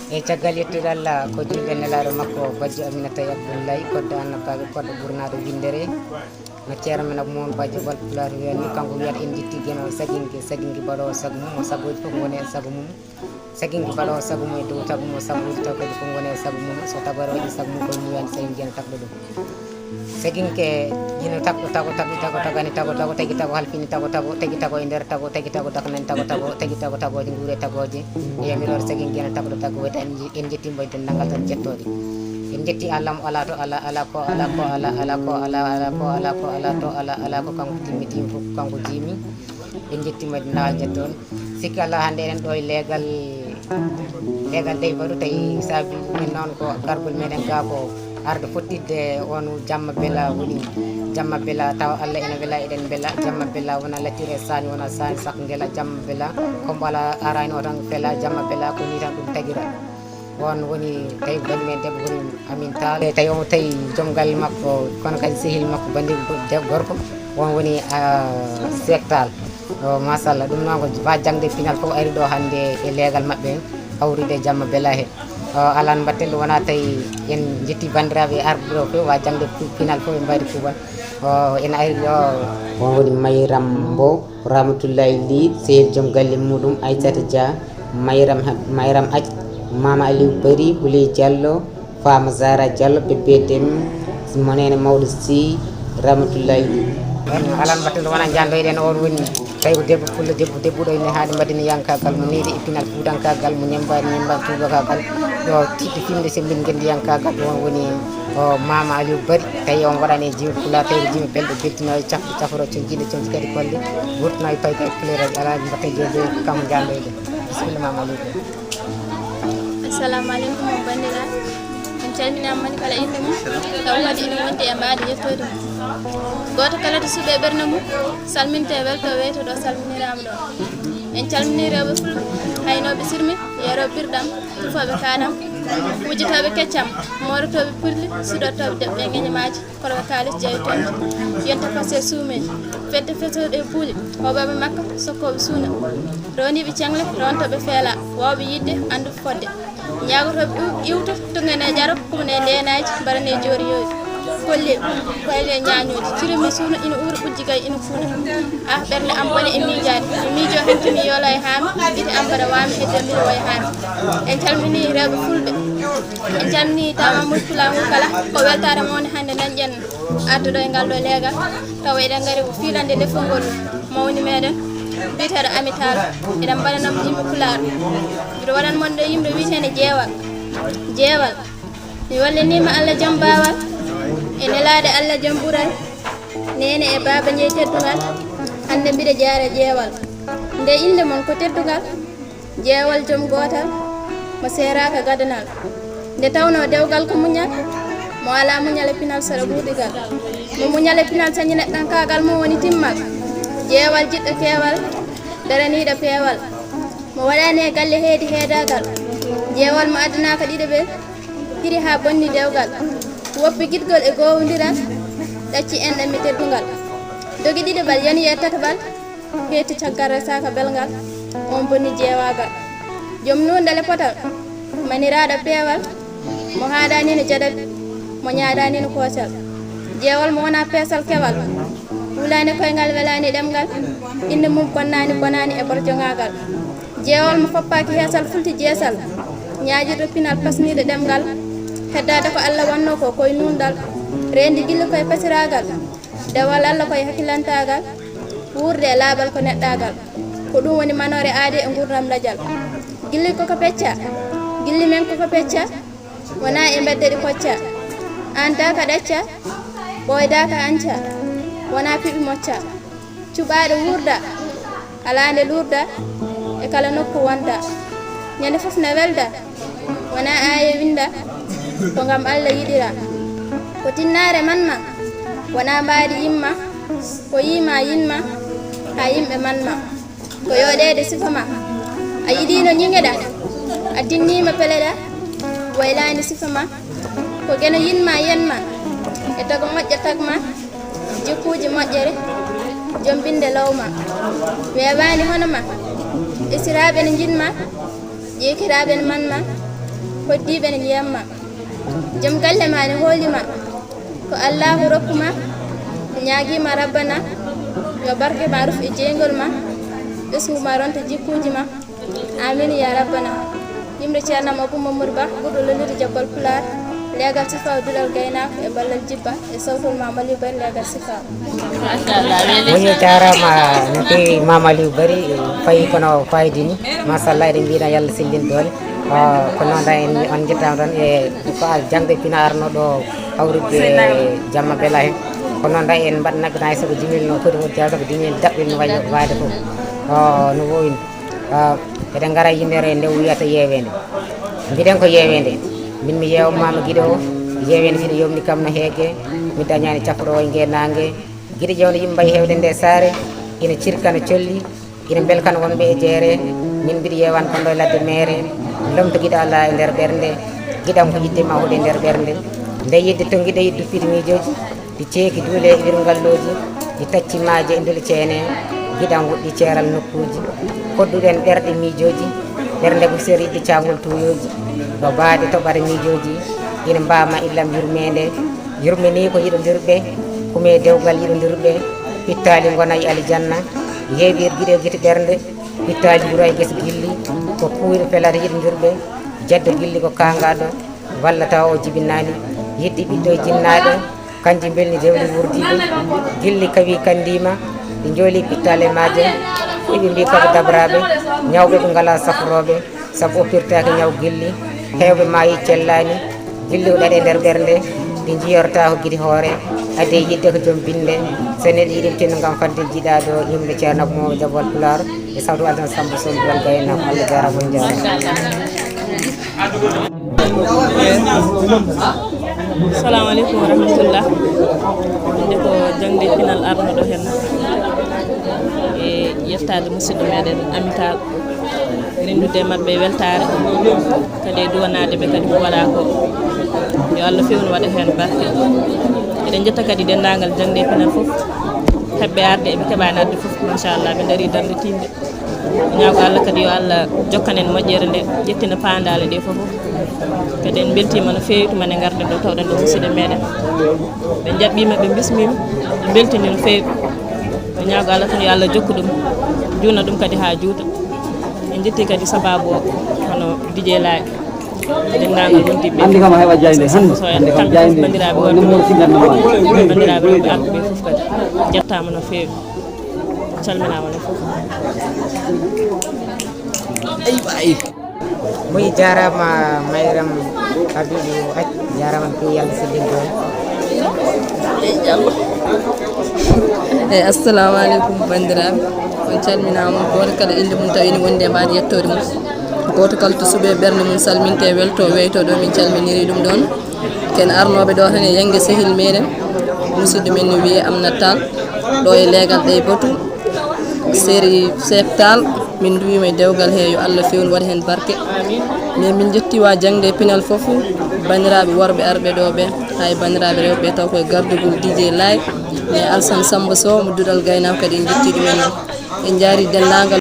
e caggal yettude Allah ko julde nelaɗo makko bajjo Aminata Abdoulaye koddo annabaɓe koddo ɓurnaɗo windere no ceerno men ak moon bajjo balpulaar wiyani kanko wiyata en jetti gueno saguingue baɗowo saago mum o sagoji fof gone e saago mum saguingue baɗowo saago mum e dow taago mum sagoji taw kadi fof gone e saago mum so tagore waɗi saago mum koye muyani so en jiyano tagɗo ɗum saguingue jino tago tagani tago tagui tago halfini tago tagui tago e nder tago tagui tago daknani tago tagui tago tagoje guure tagoje e yamirore saguingue gueno tagɗo tago wayta en jettimbo e dendagal tan jettode en jetti Allah mo ala to ala ko kanko timmitimi fof kanko jimi en jettimo e dendagal jetton sikki Allah hande enen ɗo e leegal dey baɗo tawi saabi men noon ko gargol meɗen ga ko arde fottidde on jamma bella woni jamma bella taw Allah ene wela eɗen bella jamma bella wona lattire sani wona sani sak ngela jamma bella comme ala arani o tan bella jamma bella ko ni tan ɗum tagira on woni tawi banimen debbo woni Amin Tall tawi omo tawi joom galle makko kono kadi sehil makko bandi gorko on woni Sek Tall machallah ɗum noon ko ba jangde final fof ari ɗo hande e leegal mabɓe hawride jamma bella he alan mbatten ɗum wona tawi en jetti bandiraɓe arɓe ɗo fof wa jangde final fof ɓe mbaɗi kuuɓal en ari ɗo on woni Mayram Mbow Ramatoulaye Ly sehil joom galle muɗum Aissata Dia Mayram Athie Mama Aliou Bari Bouley Diallo Fama Zara Diallo Bébé Deme monene Mawɗo Sy Ramatoulaye Ly alan mbatten ɗum wona jandoyɗen on woni tawi ko debbo pulla debbuɗo ene haade mbaɗini yankagal mo needi e pinal fuutankagal mo ñambani tubakagal yo tiɗɗo fimde so min gendi yankagal ɗum woni Mama Aliou Bari tawi on waɗani jiwde pula tawi ko jimi belɗo beltino e cafro conjiɗo conci kadi kolle wurtino e payka e couleur alaji mbatten jode kanko jandoyɗen bisimilla Mama Aliou Bari assalamu aleykum o bandiraɓe en calminama moni kala inde mum taw kadi ina wonde e mbaade yettode goto kala to suuɓe ɓerde mum salminte welto weyto ɗo salminirama ɗo en calmini rewɓe fulɓe haynoɓe sirmi yeroɓe birɗam tufoɓe kaɗam wujjitoɓe keccam morotoɓe pulli suɗortoɓe deɓɓe gueñomaji koloɓe kalis jeytonde yonta passe suumeji fedde fetoɗe e puuli hoɓoɓe makka sokkoɓe suuna rewniɓe cengle rontoɓe feela wawɓe yidde andu fodde ñagotoɓe iwto tugane jaro kumne ndenaji mbarane jori yoyi kolle koyle ñañoji cirimi suuna ina uura ɓujji gay ina fuuna ɓerde am bone e miijade mi miijo hankimi yoola e haami ɓite am mbaɗa wami heddembiro way haami en calmini rewɓe fulɓe en calmini tama mulpulamu kala ko weltare mawde hande dañƴen arduɗo e ngal ɗo leegal tawa eɗen gaari ko fiilande lefol mawni meɗen biteɗo Ami Tall eɗen mbaɗanam yimɓe pulaar mbiɗo waɗan monɗo yimɓe wiitene jeewal mi wallinima Allah joom bawal e nelade Allah joom ɓuural nene e baba ñey teddugal hande mbiɗa jaara jeewal nde inde mon ko teddugal jeewal joom gotal mo seraka gadanal nde tawno dewgal ko muñal mo ala muñal e pinal sara ɓuuɗigal mo muñal e pinal sañi neɗɗan kagal mo woni timmal jeewal jiɗɗo keewal daraniɗo peewal mo waɗani e galle heedi heedagal jeewal mo addanaka ɗiɗo ɓe hiri ha bonni dewgal woppi guiɗgol e gowodiral ɗacci enɗam mi teddugal dogi ɗiɗoɓal yani e tataɓal heeti caggal resaka belgal on bonni jeewagal joom nundale potal maniraɗo peewal mo haɗanino jadaɓi mo ñaaɗanino koosal jeewal mo wona peesal kewal wulani koyngal welani ɗemgal inde mum bonnani bonani e borjongagal jeewal mo foppaki heesal fulti jeesal ñaajirɗo pinal pasniɗo ɗemgal heddade ko Allah wanno ko koye nundal rendi gilli koye pasiragal dewal Allah koye hakkilantagal wurde e laaɓal ko neɗɗagal ko ɗum woni manore aade e gurdam ladial gilli koko pecca gilli men koko pecca wona e bedde ɗi kocca an daka ɗacca ɓoydaka anca wona piɓi mocca cuɓaɗo wurda alande lurda e kala nokku wonda ñande foof ne welda wona aye winda ko gam Allah yiɗira ko tinnare manma wona mbaadi yimma ko yima yinma ha yimɓe manma ko yoɗede sifama a yiɗino ñiŋeɗa a tinnima peleɗa waylani sifama ko geno yinma yenma e tago moƴƴo tagma jikkuji moƴƴere joom binde lawma wewani hono ma isiraɓe ne jinma ƴekiraɓe ne manma hoddiɓe ne ndiyamma joom galle ma ne hoolima ko allahu rokkuma ñaaguima rabbana yo barke ma ruf e jeygol ma ɓesguma ronta jikkuji ma amin ya rabbana yimre ceerno Abou Mamadou Ba ɓurɗo lollude jabbal Pulaar legal sifa duɗal gaynako e ballal jibba e sawtol Mamaliou Bari legal sifa woni jarama no fewi Mamaliou Bari fayi kono fayidini machallah eɗen mbiɗa yallah sillin dole ko noon tan on jettama tan e jangde pina arno ɗo hawrude jamma bela hen ko noon tan en mbaɗanaɓe hay soko jimil no foti wodi jaw soko jimil daɓɓel no wayi wade foof no wowini eɗen gara yimere nde wiyata yewede mbiɗen ko yewede min mi yewmama guiɗo o yewede fiɗo yomni kam no heegue mi dañani cafrowo e ngenangue guiɗo jewde yimɓe mbayi hewde nde saare ina cirka no colli ina belkana wonɓe e jeere min mbiɗa yewan konɗo e ladde mere lomto guiɗo Allah e nder ɓerde guiɗam ko yiddema huuɗe e nder ɓerde nde yidde to guiɗo yiddu fiɗi miijoji ɗi ceeki duule e wirgalloji ɗi tacci maaje e nduli ceene guiɗam woɗɗi ceeral nokkuji kodduɗen ɓerɗe miijoji ɓernde ko seri yidde camgol tuyoji ɗo baade toɓare miijoji ina mbama illam yurmede yurmeni ko yiɗodirɓe kume dewgal yiɗodirɓe pittali gona e alijanna yeeɓir guiɗe guite ɓernde pittali ɓuura e guesa gilli ko puyɗo felata yiɗodirɓe jaddo gilli ko kangaɗo walla taw o jibinani yidde ɓiɗɗo e jinnaɗo kanji belni dewli wurdiɓe gilli kawi kandima ɗi jooli pittale majum ɓiɓe mbi koɓe dabraɓe ñawɓe ɓe ngala safroɓe saabu o pirtaki ñaw gilli hewɓe mayi cellani gilli ko ɗaɗe nder ɓernde ɗi jiyorta ko guiɗi hoore ade yidde ko joom binde so neɗɗo yiɗi tinno gam fadde jiiɗa ɗo yimɓe ceerno Abou Mamadou Jabbal Pulaar e sawtu altan Samba Sow duwal gaynako Allah jarama on jarama assalamu aleykum wa rahmatullah inde ko jangde pinal arnoɗo hen e yettade musidɗo meɗen amital rendude mabɓe weltare kadi e duwanadeɓe kadi ko waɗa ko yo Allah fewnu waɗa hen barke eɗen jetta kadi dendagal jangde pinal foof hebɓe arde eɓe keɓani arde foof machallah ɓe daari darde tinde ñaago Allah kadi yo Allah jokkanen moƴƴere nde ƴettina pandale ɗe foof kadi en beltima no fewi tumane garden ɗo tawɗen ɗo musidɗo meɗen ɓe jaɓɓima ɓe bismima ɓe beltini no fewi ɓe ñaago Allah tan yo Allah jokku ɗum juna ɗum kadi ha juuta en jetti kadi sababu o hono Dj Laye dendagal wondiɓe andi kam heɓa jayde hande kam jayde bandiraɓe wonɓe bandiraɓe rewɓe arɓe foof kadi jettama no fewi calminama no foof ayi muy jarama Mayram Habibou Aj jarama ko yalla sillin do assalamu aleykum bandiraɓe on calminama goto kala inde mum tawi ne wonde mbaɗi yettode mum goto kala to suuɓe ɓerde mum salminte welto weyto ɗo min calminiri ɗum ɗon ken arnoɓe ɗo tan e yanggue sehil meɗen musidɗo men no wiye Amnat Tall ɗo e leegal ɗe Batu série septal min duwima e dewgal he yo Allah fewnu waɗa hen barke mais min jettiwa jangde pinal foof bandiraɓe worɓe arɓe ɗo ɓe hay bandiraɓe rewɓe taw koye gardugol Dj Laye mais Alsane Samba Sow mo duɗal gaynako kadi en jetti ɗumen en jaari dendagal